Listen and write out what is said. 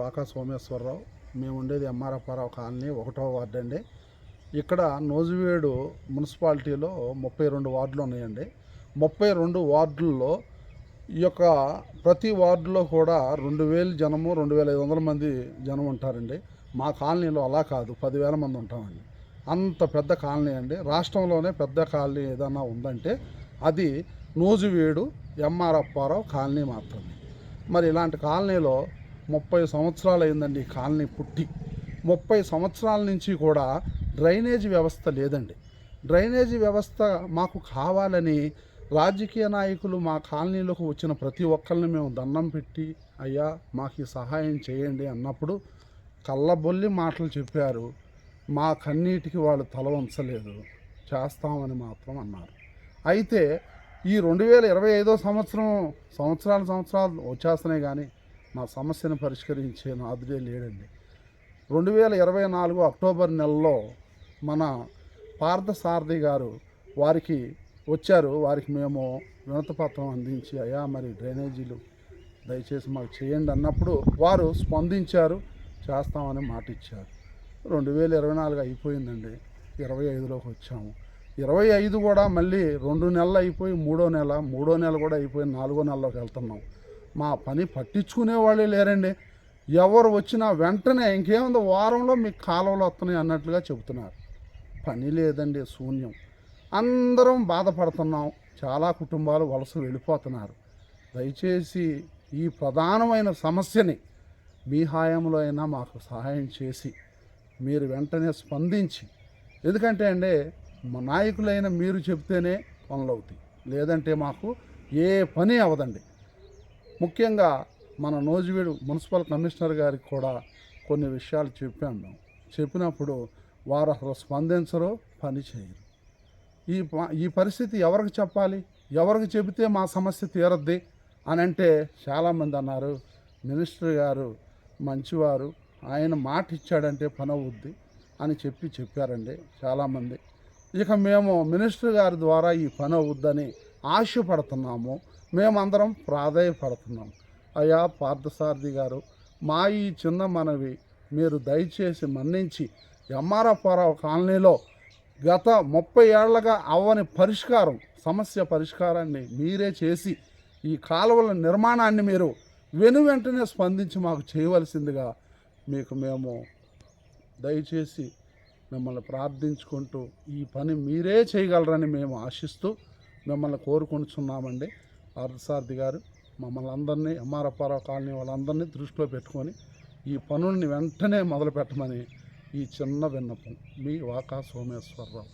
వాకా సోమేశ్వరరావు. మేము ఉండేది ఎంఆర్ఎఫ్ఆర్ఆవు కాలనీ 1వ వార్డు అండి. ఇక్కడ నోజువేడు మున్సిపాలిటీలో 32 వార్డులు ఉన్నాయండి. 32 వార్డుల్లో ఈ యొక్క ప్రతి వార్డులో కూడా 2000 జనము 2500 మంది జనం ఉంటారండి. మా కాలనీలో అలా కాదు, 10,000 మంది ఉంటామండి. అంత పెద్ద కాలనీ అండి. రాష్ట్రంలోనే పెద్ద కాలనీ ఏదన్నా ఉందంటే అది నోజువేడు ఎంఆర్ఎఫ్ఆర్ఆవు కాలనీ మాత్రమే. మరి ఇలాంటి కాలనీలో 30 సంవత్సరాలు అయిందండి ఈ కాలనీ పుట్టి. 30 సంవత్సరాల నుంచి కూడా డ్రైనేజీ వ్యవస్థ లేదండి. డ్రైనేజీ వ్యవస్థ మాకు కావాలని రాజకీయ నాయకులు మా కాలనీలోకి వచ్చిన ప్రతి ఒక్కరిని మేము దండం పెట్టి, అయ్యా మాకు ఈ సహాయం చేయండి అన్నప్పుడు కళ్ళబొల్లి మాటలు చెప్పారు. మా కన్నీటికి వాళ్ళు తల వంచలేదు. చేస్తామని మాత్రం అన్నారు. అయితే ఈ 2025 సంవత్సరాలు వచ్చేస్తున్నాయి కానీ మా సమస్యను పరిష్కరించే నాదుడే లేడండి. 2024 అక్టోబర్ నెలలో మన పార్థసారథి గారు వారికి వచ్చారు. వారికి మేము వినతిపత్రం అందించి, అయ్యా మరి డ్రైనేజీలు దయచేసి మాకు చేయండి అన్నప్పుడు వారు స్పందించారు, చేస్తామని మాట ఇచ్చారు. 2024 అయిపోయిందండి, 25లోకి వచ్చాము. 25 కూడా మళ్ళీ 2 నెలలు అయిపోయి మూడో నెల కూడా అయిపోయి 4వ నెలలోకి వెళ్తున్నాం. మా పని పట్టించుకునే వాళ్ళే లేరండి. ఎవరు వచ్చినా వెంటనే ఇంకేముంది, వారంలో మీకు కాలువలు వస్తున్నాయి అన్నట్లుగా చెబుతున్నారు. పని లేదండి, శూన్యం. అందరం బాధపడుతున్నాం. చాలా కుటుంబాలు వలస వెళ్ళిపోతున్నారు. దయచేసి ఈ ప్రధానమైన సమస్యని మీ హాయంలో అయినా మాకు సహాయం చేసి మీరు వెంటనే స్పందించి, ఎందుకంటే అండి మా నాయకులైన మీరు చెప్తేనే పనులు అవుతాయి, లేదంటే మాకు ఏ పని అవ్వదండి. ముఖ్యంగా మన నోజువేడు మున్సిపల్ కమిషనర్ గారికి కూడా కొన్ని విషయాలు చెప్పాము. చెప్పినప్పుడు వారు అసలు స్పందించరు, పని చేయరు. ఈ పరిస్థితి ఎవరికి చెప్పాలి, ఎవరికి చెబితే మా సమస్య తీరద్ది అని అంటే చాలామంది అన్నారు, మినిస్టర్ గారు మంచివారు, ఆయన మాట ఇచ్చాడంటే పని అవుద్ది అని చెప్పారండి చాలామంది. ఇక మేము మినిస్టర్ గారి ద్వారా ఈ పని అవుద్దని ఆశపడుతున్నాము. మేమందరం ప్రాధేయపడుతున్నాం. అయ్యా పార్థసారథి గారు, మా ఈ చిన్న మనవి మీరు దయచేసి మన్నించి ఎంఆర్ఎఫ్ఆర్ఆవు కాలనీలో గత 30 ఏళ్లుగా అవ్వని సమస్య పరిష్కారాన్ని మీరే చేసి ఈ కాలువల నిర్మాణాన్ని మీరు వెంటనే స్పందించి మాకు చేయవలసిందిగా మీకు మేము దయచేసి మిమ్మల్ని ప్రార్థించుకుంటూ ఈ పని మీరే చేయగలరని మేము ఆశిస్తూ మిమ్మల్ని కోరుకుంటున్నామండి. పార్థసారథి గారు మమ్మల్ని అందరినీ, ఎంఆర్ఎఫ్ఆర్ఆవు కాలనీ వాళ్ళందరినీ దృష్టిలో పెట్టుకొని ఈ పనుల్ని వెంటనే మొదలు పెట్టమని ఈ చిన్న విన్నపం. మీ వాకా సోమేశ్వరరావు.